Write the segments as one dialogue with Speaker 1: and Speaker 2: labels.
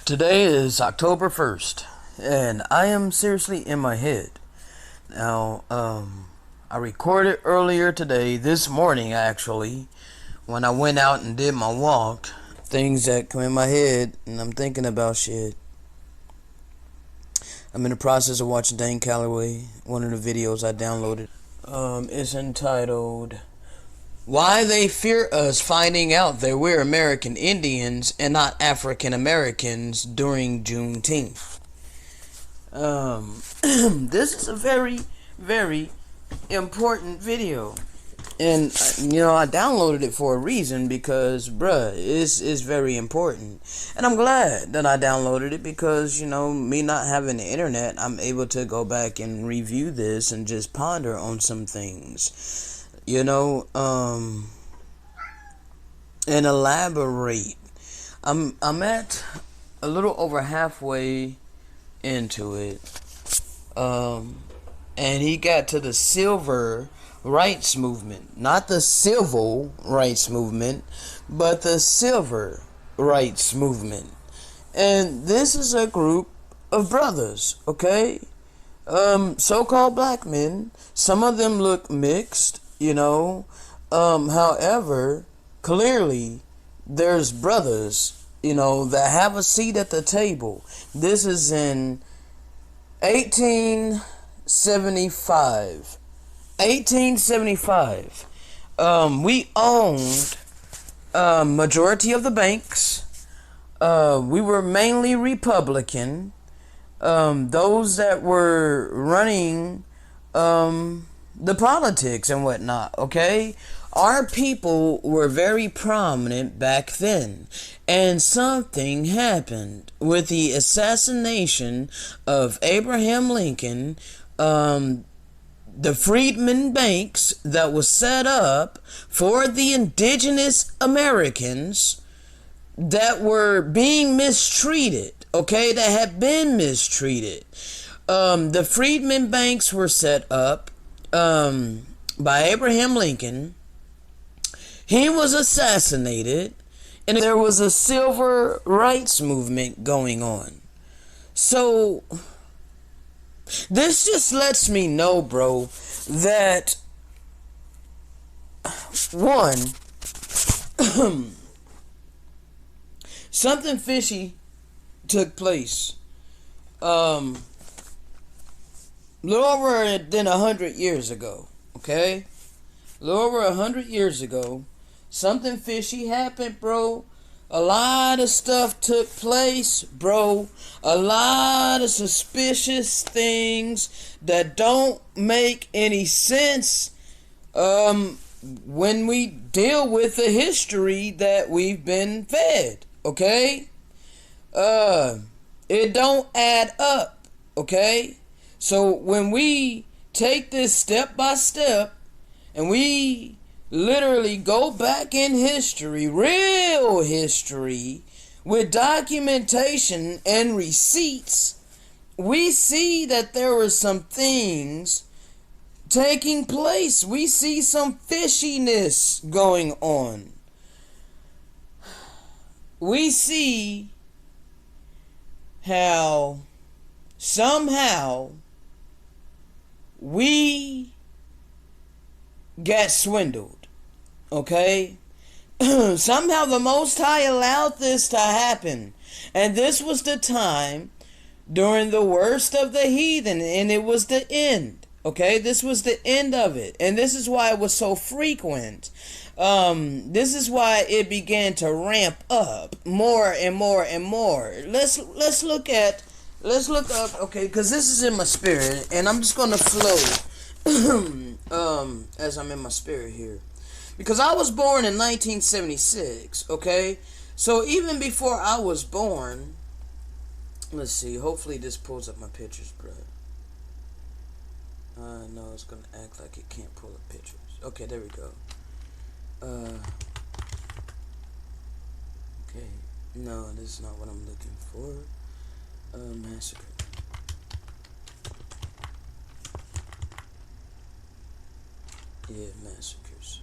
Speaker 1: Today is October 1st, and I am seriously in my head. Now, I recorded earlier today, this morning actually, when I went out and did my walk, things that come in my head, and I'm thinking about shit. I'm in the process of watching Dane Calloway, one of the videos I downloaded. It's entitled, Why They Fear Us Finding Out That We're American Indians and Not African Americans During Juneteenth. This is a very, very important video. And, I downloaded it for a reason because, it's very important. And I'm glad that I downloaded it because, me not having the internet, I'm able to go back and review this and just ponder on some things. And elaborate. I'm at a little over halfway into it. And he got to the civil rights movement. Not the civil rights movement, but the civil rights movement. And this is a group of brothers, okay? So-called black men. Some of them look mixed, however, clearly, there's brothers, that have a seat at the table. This is in 1875. 1875. We owned majority of the banks. We were mainly Republican. Those that were running the politics and whatnot, okay? Our people were very prominent back then, and something happened with the assassination of Abraham Lincoln. The freedmen banks that was set up for the indigenous Americans that were being mistreated, okay, that had been mistreated. The freedmen banks were set up by Abraham Lincoln. He was assassinated, and there was a civil rights movement going on. So this just lets me know, bro, that one, something fishy took place. A little over than 100 years ago, okay? A little over 100 years ago, something fishy happened, bro. A lot of stuff took place, bro. A lot of suspicious things that don't make any sense when we deal with the history that we've been fed, okay? It don't add up, okay? So when we take this step by step and we literally go back in history, real history, with documentation and receipts, we see that there were some things taking place. We see some fishiness going on. We see how somehow we got swindled. Okay? Somehow the Most High allowed this to happen. And this was the time during the worst of the heathen. And it was the end. Okay? This was the end of it. And this is why it was so frequent. This is why it began to ramp up more and more and more. Let's look up, okay, because this is in my spirit. And I'm just going to flow as I'm in my spirit here. Because I was born in 1976, okay? So even before I was born, let's see, hopefully this pulls up my pictures, bro. No, it's going to act like it can't pull up pictures. Okay, there we go. Okay, no, this is not what I'm looking for. Massacre. Yeah, massacres.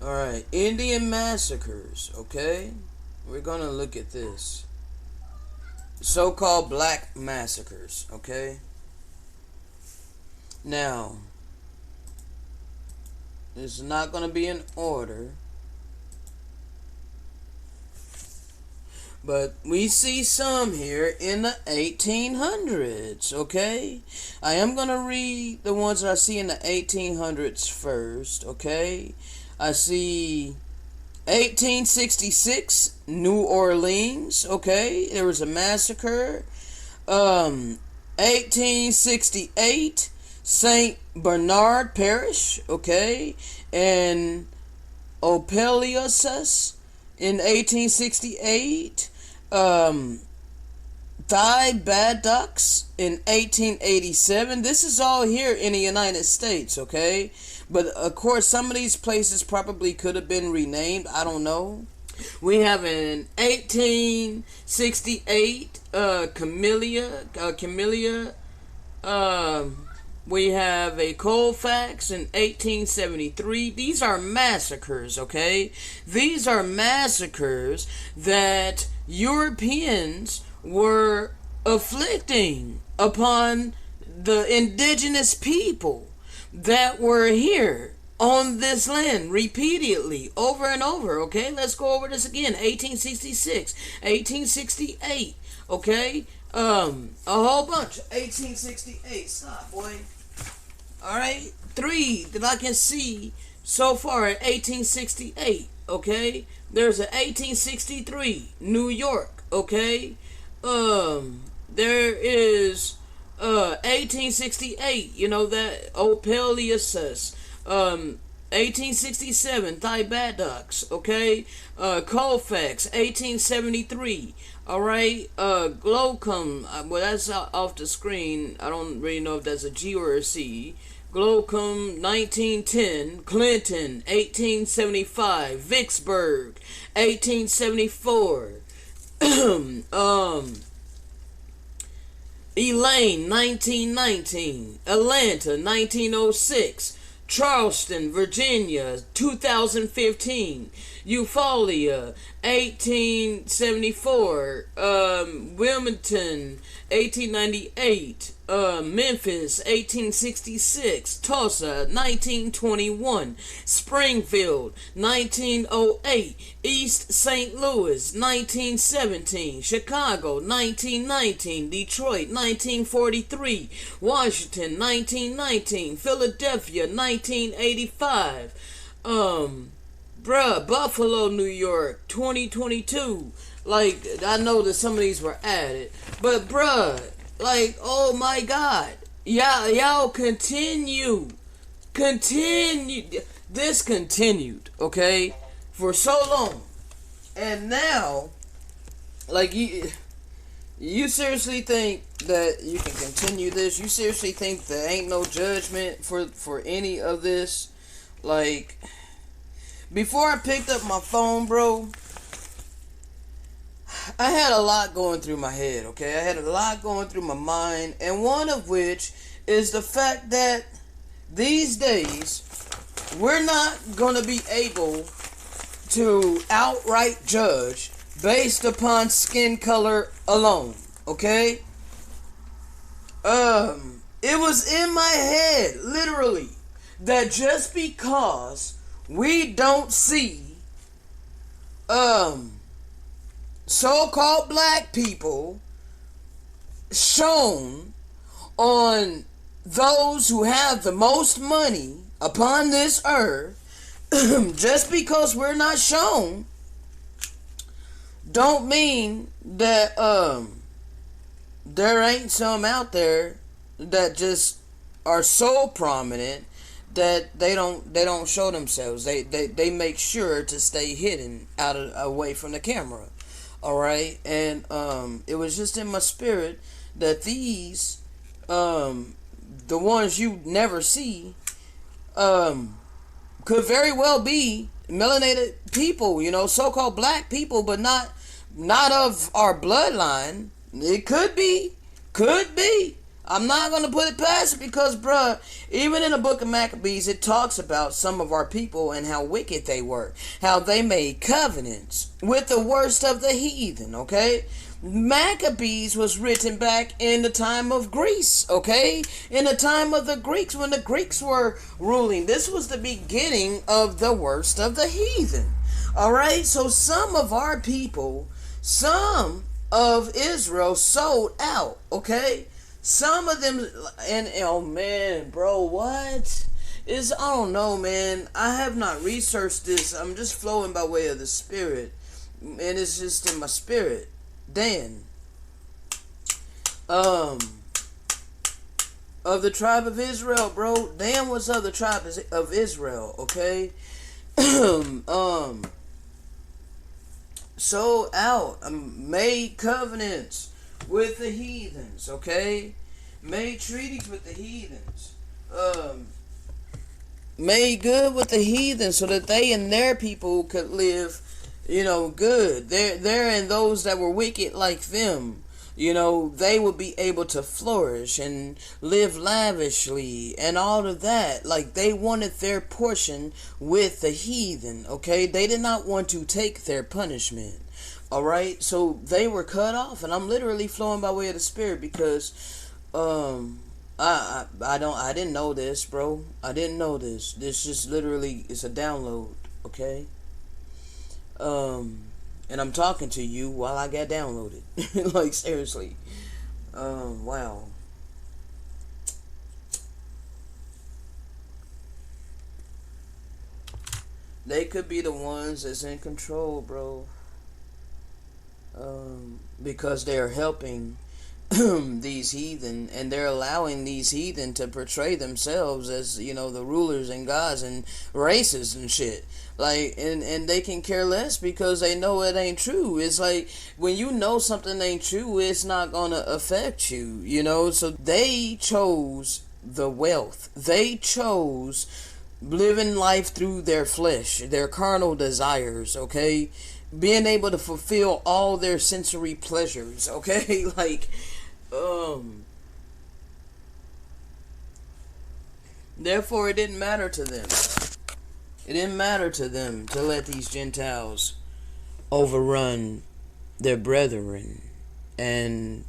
Speaker 1: Alright, Indian massacres, okay? We're gonna look at this. So-called black massacres, okay? Now, it's not gonna be in order, but we see some here in the 1800s, okay? I am going to read the ones that I see in the 1800s first, okay? I see 1866, New Orleans, okay? There was a massacre. 1868, St. Bernard Parish, okay? And Opeliusas in 1868. Thigh Bad Ducks in 1887. This is all here in the United States, okay? But of course, some of these places probably could have been renamed. I don't know. We have in 1868, Camellia. We have a Colfax in 1873. These are massacres, okay? These are massacres that Europeans were afflicting upon the indigenous people that were here on this land repeatedly, over and over, okay? Let's go over this again. 1866, 1868, okay? A whole bunch. 1868. Stop, boy. Alright? 3 that I can see so far in 1868, okay? There's an 1863, New York, okay? There is 1868, you know that, Opeliusas. 1867, Thigh Bad Ducks, okay? Colfax, 1873. Alright, Glocum, well, that's off the screen. I don't really know if that's a G or a C. Glocum, 1910. Clinton, 1875. Vicksburg, 1874. Elaine, 1919. Atlanta, 1906. Charleston, Virginia, 2015. Euphoria, 1874. Wilmington, 1898. Memphis, 1866. Tulsa, 1921. Springfield, 1908. East St. Louis, 1917. Chicago, 1919. Detroit, 1943. Washington, 1919. Philadelphia, 1985. Buffalo, New York, 2022. Like, I know that some of these were added, but like, oh my God, y'all continue. This continued, okay, for so long, and now, like, you seriously think that you can continue this? You seriously think there ain't no judgment for any of this? Like, before I picked up my phone, bro, I had a lot going through my head, okay? I had a lot going through my mind, and one of which is the fact that these days we're not going to be able to outright judge based upon skin color alone, okay? It was in my head, literally, that just because we don't see so-called black people shown on those who have the most money upon this earth, just because we're not shown, don't mean that there ain't some out there that just are so prominent that they don't show themselves. They make sure to stay hidden away from the camera. All right, and it was just in my spirit that these the ones you never see could very well be melanated people, you know, so-called black people, but not of our bloodline. It could be. I'm not going to put it past it because, bruh, even in the book of Maccabees, it talks about some of our people and how wicked they were. How they made covenants with the worst of the heathen, okay? Maccabees was written back in the time of Greece, okay? In the time of the Greeks, when the Greeks were ruling. This was the beginning of the worst of the heathen. Alright? So some of our people, some of Israel sold out, okay? Some of them, and oh man, bro, what? I don't know, man. I have not researched this. I'm just flowing by way of the Spirit. And it's just in my spirit. Dan, of the tribe of Israel, bro. Dan was of the tribe of Israel, okay? Sold out, made covenants with the heathens, okay? Made treaties with the heathens. Made good with the heathens so that they and their people could live, good. They're and those that were wicked like them, they would be able to flourish and live lavishly and all of that. Like, they wanted their portion with the heathen, okay? They did not want to take their punishment. Alright? So they were cut off, and I'm literally flowing by way of the Spirit because I didn't know this, bro. I didn't know this. This just literally is a download, okay? And I'm talking to you while I got downloaded. Like, seriously. Wow. They could be the ones that's in control, bro. Because they're helping these heathen, and they're allowing these heathen to portray themselves as, the rulers and gods and races and shit. Like, and they can care less because they know it ain't true. It's like, when you know something ain't true, it's not gonna affect you, So they chose the wealth. They chose living life through their flesh, their carnal desires, okay? Being able to fulfill all their sensory pleasures, okay? Like, therefore it didn't matter to them. It didn't matter to them to let these Gentiles overrun their brethren and,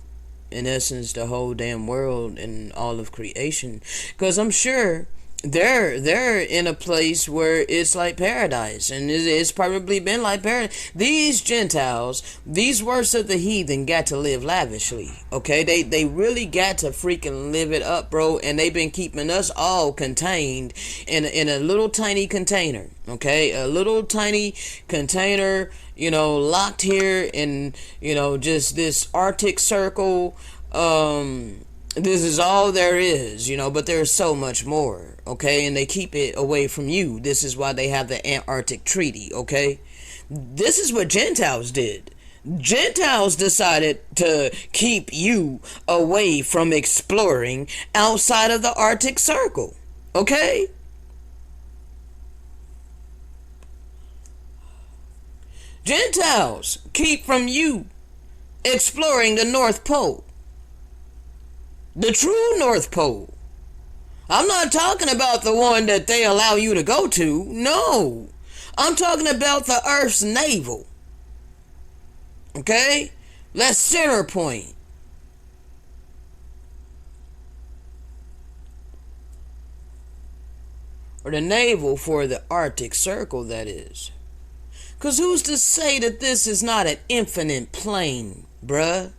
Speaker 1: in essence, the whole damn world and all of creation. Because I'm sure they're in a place where it's like paradise, and it's probably been like paradise. These Gentiles, these worst of the heathen, got to live lavishly, okay? They really got to freaking live it up, bro, and they've been keeping us all contained in a little tiny container, okay? A little tiny container, locked here in, just this Arctic Circle. This is all there is, but there's so much more, okay? And they keep it away from you. This is why they have the Antarctic Treaty, okay? This is what Gentiles did. Gentiles decided to keep you away from exploring outside of the Arctic Circle, okay? Gentiles keep from you exploring the North Pole. The true North Pole. I'm not talking about the one that they allow you to go to. No. I'm talking about the Earth's navel. Okay? That's center point. Or the navel for the Arctic Circle, that is. Because who's to say that this is not an infinite plane, bruh?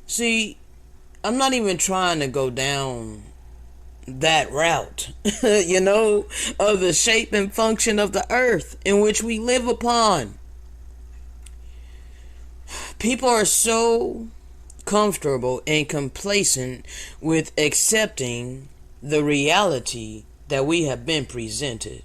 Speaker 1: See, I'm not even trying to go down that route, of the shape and function of the earth in which we live upon. People are so comfortable and complacent with accepting the reality that we have been presented.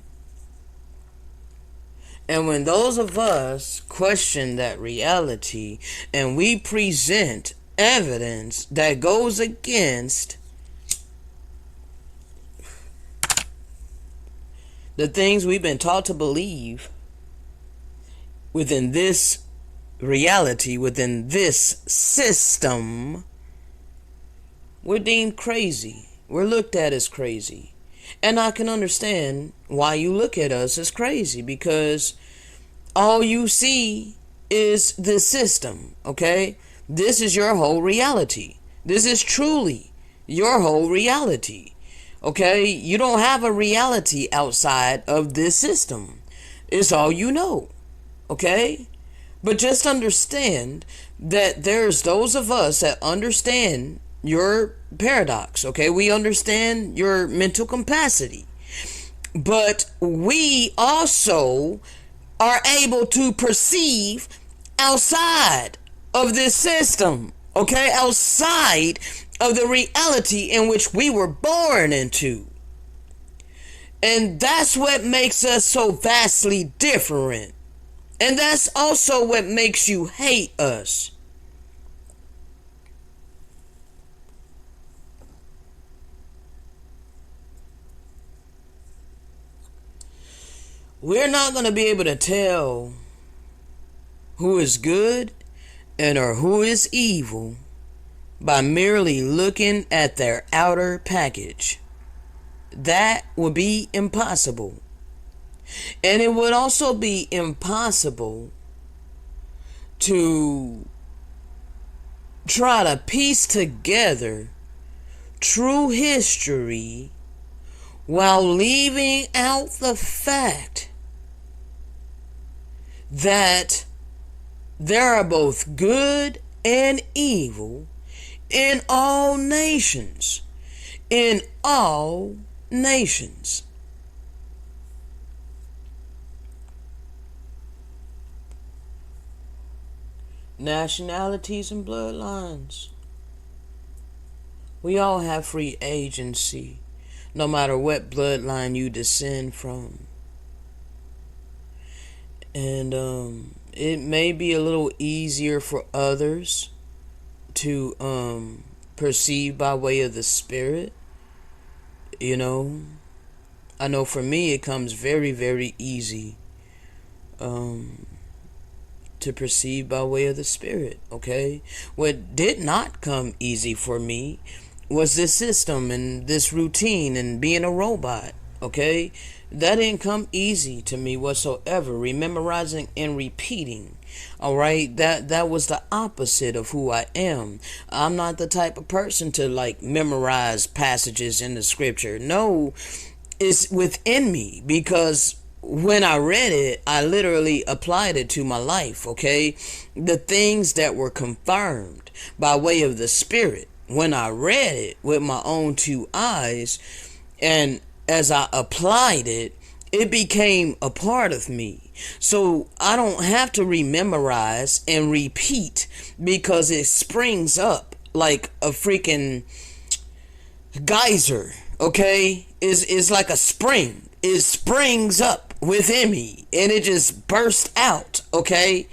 Speaker 1: And when those of us question that reality and we present evidence that goes against the things we've been taught to believe within this reality within this system, we're deemed crazy. We're looked at as crazy. And I can understand why you look at us as crazy, because all you see is the system, okay? This is your whole reality. This is truly your whole reality, okay? You don't have a reality outside of this system. It's all you know, okay? But just understand that there's those of us that understand your paradox, okay? We understand your mental capacity. But we also are able to perceive outside of this system, okay? Outside of the reality in which we were born into. And that's what makes us so vastly different. And that's also what makes you hate us. We're not going to be able to tell who is good and or who is evil by merely looking at their outer package. That would be impossible. And it would also be impossible to try to piece together true history while leaving out the fact that there are both good and evil in all nations. In all nations. Nationalities and bloodlines. We all have free agency, no matter what bloodline you descend from. And it may be a little easier for others to perceive by way of the spirit. You know, I know for me it comes very, very easy to perceive by way of the spirit, okay? What did not come easy for me was this system and this routine and being a robot, okay? That didn't come easy to me whatsoever. Rememorizing and repeating, all right? That was the opposite of who I am. I'm not the type of person to like memorize passages in the scripture. No, it's within me, because when I read it, I literally applied it to my life, okay? The things that were confirmed by way of the Spirit, when I read it with my own two eyes, and as I applied it, it became a part of me. So I don't have to rememorize and repeat, because it springs up like a freaking geyser, okay? Is like a spring. It springs up within me and it just bursts out, okay?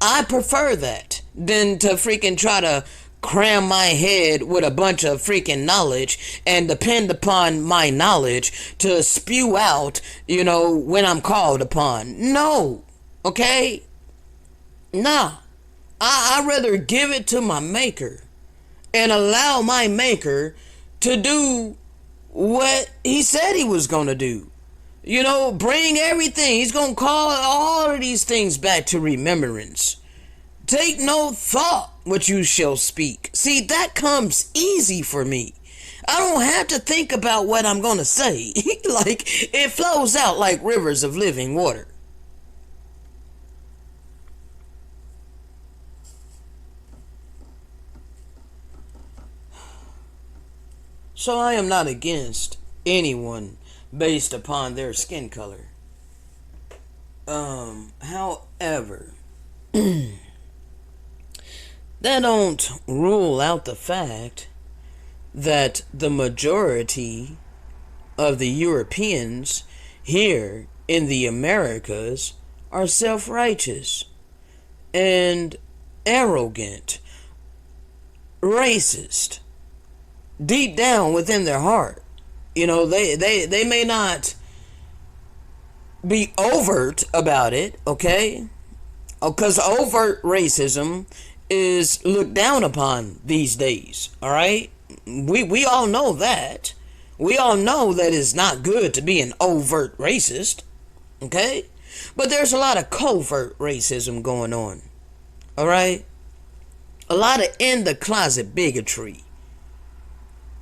Speaker 1: I prefer that than to freaking try to cram my head with a bunch of freaking knowledge and depend upon my knowledge to spew out, you know, when I'm called upon. No, okay? Nah. I'd rather give it to my maker and allow my maker to do what he said he was going to do. You know, bring everything. He's going to call all of these things back to remembrance. Take no thought what you shall speak. See, that comes easy for me. I don't have to think about what I'm going to say. Like, it flows out like rivers of living water. So I am not against anyone based upon their skin color. However, that don't rule out the fact that the majority of the Europeans here in the Americas are self-righteous and arrogant, racist, deep down within their heart. You know, they may not be overt about it, okay? Because overt racism is looked down upon these days. All right, we all know that. We all know that it's not good to be an overt racist. Okay, but there's a lot of covert racism going on. All right, a lot of in the closet bigotry.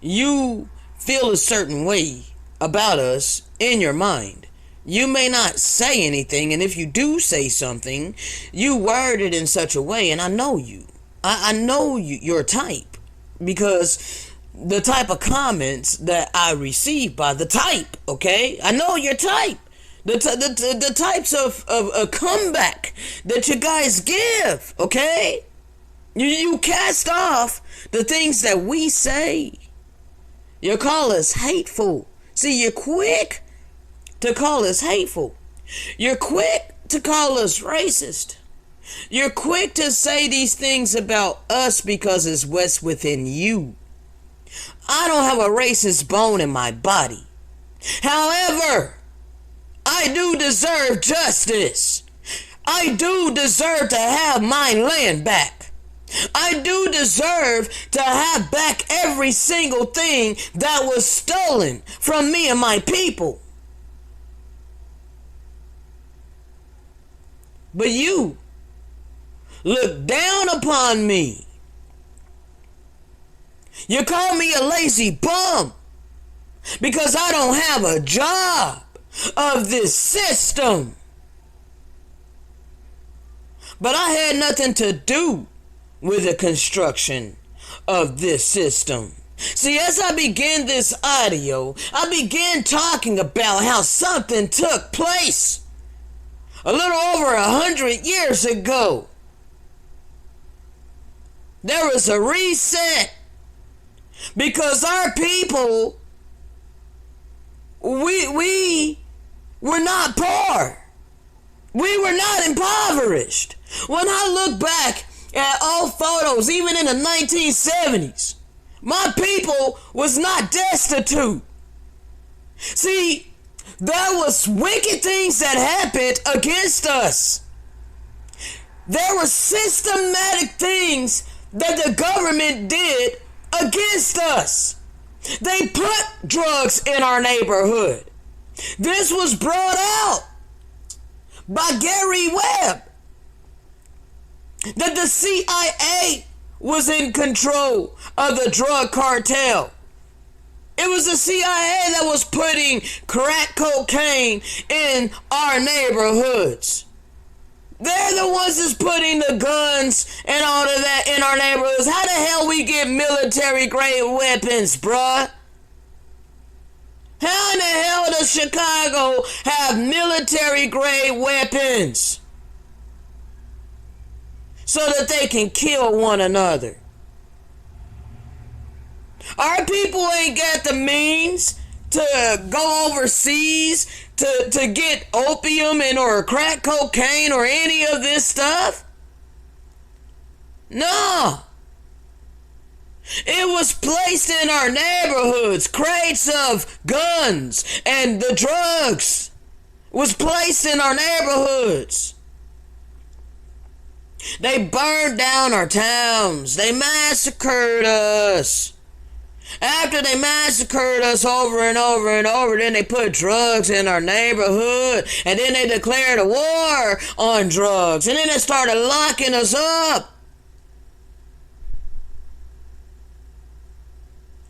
Speaker 1: You feel a certain way about us in your mind. You may not say anything, and if you do say something, you word it in such a way, and I know you. I know you, your type, because the type of comments that I receive by the type, okay? I know your type. The types of a comeback that you guys give, okay? You cast off the things that we say. You call us hateful. See, you're quick to call us hateful. You're quick to call us racist. You're quick to say these things about us because it's what's within you. I don't have a racist bone in my body. However, I do deserve justice. I do deserve to have my land back. I do deserve to have back every single thing that was stolen from me and my people. But you look down upon me. You call me a lazy bum because I don't have a job of this system. But I had nothing to do with the construction of this system. See, as I begin this audio, I began talking about how something took place a little over 100 years ago. There was a reset because our people, we were not poor. We were not impoverished. When I look back at old photos, even in the 1970s, my people was not destitute. See, there was wicked things that happened against us. There were systematic things that the government did against us. They put drugs in our neighborhood. This was brought out by Gary Webb, that the CIA was in control of the drug cartel. It was the CIA that was putting crack cocaine in our neighborhoods. They're the ones that's putting the guns and all of that in our neighborhoods. How the hell we get military grade weapons, bruh? How in the hell does Chicago have military grade weapons so that they can kill one another? Our people ain't got the means to go overseas to get opium and or crack cocaine or any of this stuff. No. It was placed in our neighborhoods. Crates of guns and the drugs was placed in our neighborhoods. They burned down our towns. They massacred us. After they massacred us over and over and over, then they put drugs in our neighborhood, and then they declared a war on drugs, and then they started locking us up.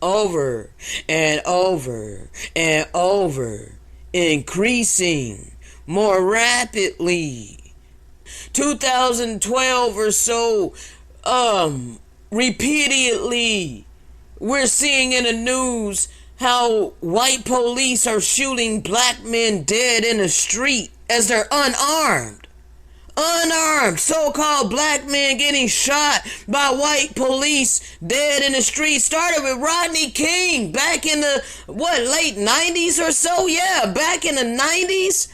Speaker 1: Over and over and over, increasing more rapidly. 2012 or so, repeatedly, we're seeing in the news how white police are shooting black men dead in the street as they're unarmed. Unarmed so-called black men getting shot by white police dead in the street. Started with Rodney King back in the, late 90s or so? Yeah, back in the 90s.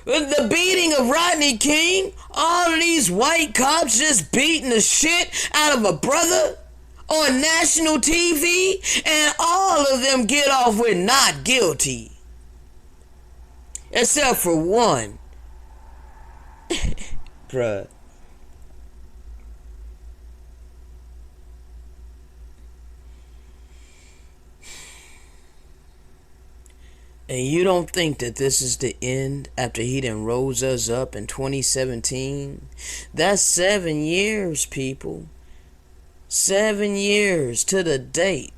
Speaker 1: The beating of Rodney King. All of these white cops just beating the shit out of a brother on national TV, and all of them get off with not guilty. Except for one. Bruh, And you don't think that this is the end after he done rose us up in 2017? That's 7 years, people. 7 years to the date.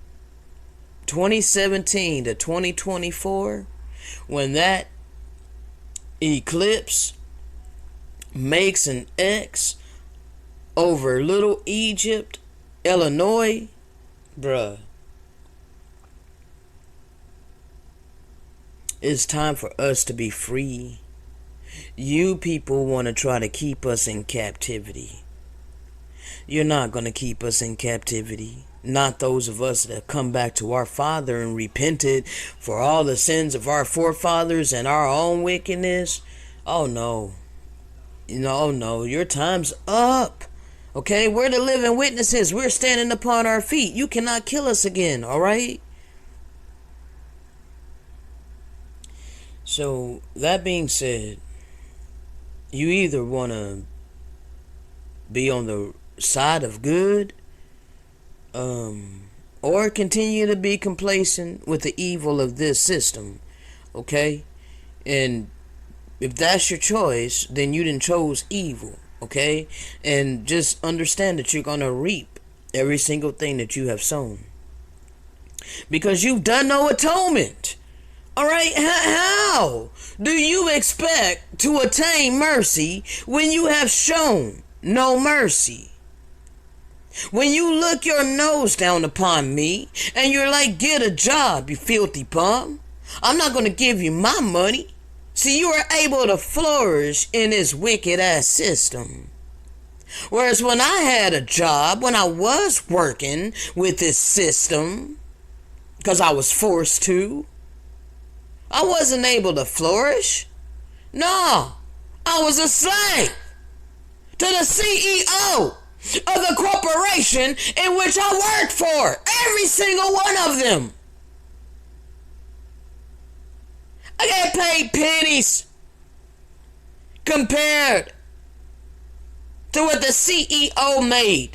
Speaker 1: 2017 to 2024. When that eclipse makes an X over Little Egypt, Illinois, bruh. It's time for us to be free. You people want to try to keep us in captivity. You're not going to keep us in captivity. Not those of us that have come back to our Father and repented for all the sins of our forefathers and our own wickedness. Oh no. Oh no. Your time's up. Okay? We're the living witnesses. We're standing upon our feet. You cannot kill us again. Alright? So, that being said, you either want to be on the side of good, or continue to be complacent with the evil of this system, okay? And if that's your choice, then you done chose evil, okay? And just understand that you're going to reap every single thing that you have sown, because you've done no atonement. Alright, how do you expect to attain mercy when you have shown no mercy? When you look your nose down upon me and you're like, get a job, you filthy bum. I'm not going to give you my money. See, you are able to flourish in this wicked ass system. Whereas when I had a job, when I was working with this system, because I was forced to, I wasn't able to flourish. No, I was a slave to the CEO of the corporation in which I worked for. Every single one of them. I got paid pennies compared to what the CEO made.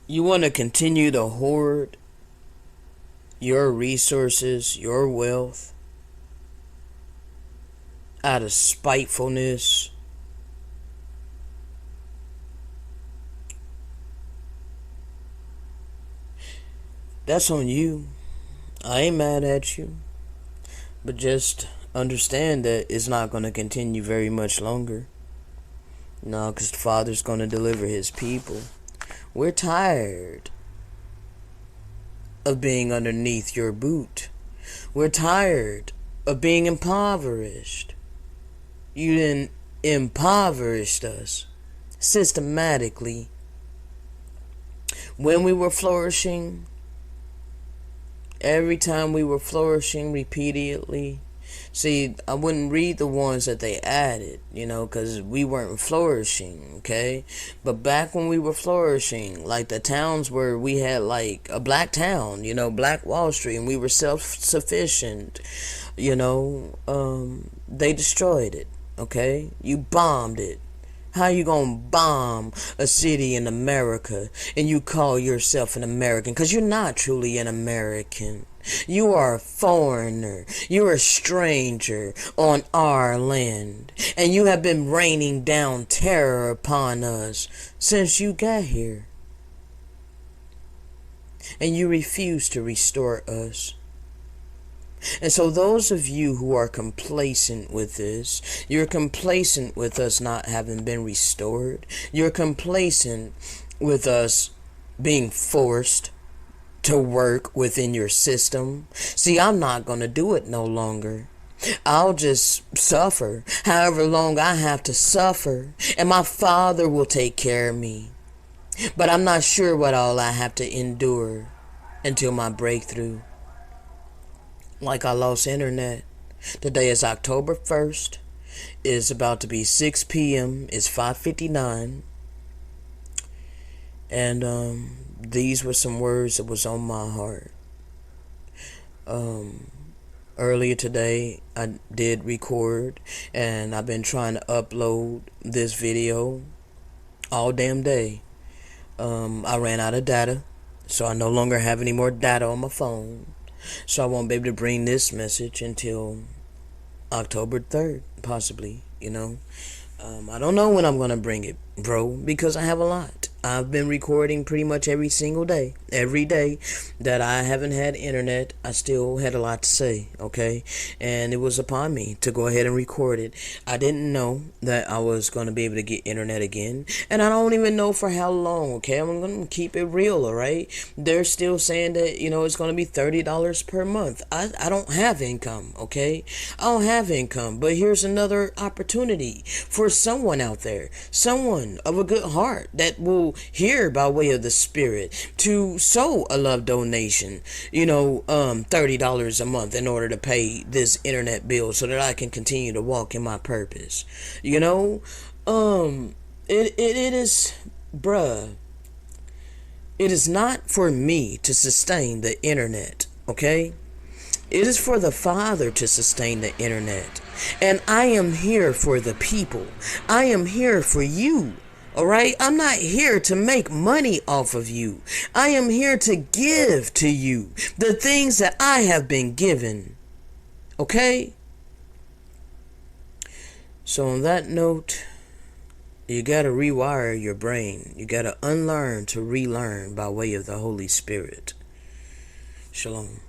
Speaker 1: You want to continue to hoard your resources, your wealth, out of spitefulness. That's on you. I ain't mad at you. But just understand that it's not going to continue very much longer. No, because the Father's going to deliver his people. We're tired of being underneath your boot. We're tired of being impoverished. You done impoverished us systematically. When we were flourishing, every time we were flourishing repeatedly. See, I wouldn't read the ones that they added, because we weren't flourishing, okay? But back when we were flourishing, like the towns where we had like a black town, Black Wall Street, and we were self-sufficient, they destroyed it, okay? You bombed it. How you gonna bomb a city in America and you call yourself an American? Because you're not truly an American. You are a foreigner. You're a stranger on our land. And you have been raining down terror upon us since you got here. And you refuse to restore us. And so those of you who are complacent with this, you're complacent with us not having been restored. You're complacent with us being forced to work within your system. See, I'm not going to do it no longer. I'll just suffer however long I have to suffer, and my Father will take care of me. But I'm not sure what all I have to endure until my breakthrough. Like I lost internet. Today is October 1st. It's about to be 6 p.m. It's 5:59. And these were some words that was on my heart. Earlier today, I did record, and I've been trying to upload this video all damn day. I ran out of data, so I no longer have any more data on my phone. So I won't be able to bring this message until October 3rd, possibly, I don't know when I'm going to bring it, bro, because I have a lot. I've been recording pretty much every single day. Every day that I haven't had internet, I still had a lot to say, okay? And it was upon me to go ahead and record it. I didn't know that I was going to be able to get internet again. And I don't even know for how long, okay? I'm going to keep it real, all right? They're still saying that, it's going to be $30 per month. I don't have income, okay? I don't have income. But here's another opportunity for someone out there, someone of a good heart that will hear by way of the Spirit to sow a love donation, $30 a month in order to pay this internet bill so that I can continue to walk in my purpose. It is, bruh, it is not for me to sustain the internet, okay? It is for the Father to sustain the internet. And I am here for the people. I am here for you. Alright? I'm not here to make money off of you. I am here to give to you the things that I have been given. Okay? So on that note, you gotta rewire your brain. You gotta unlearn to relearn by way of the Holy Spirit. Shalom.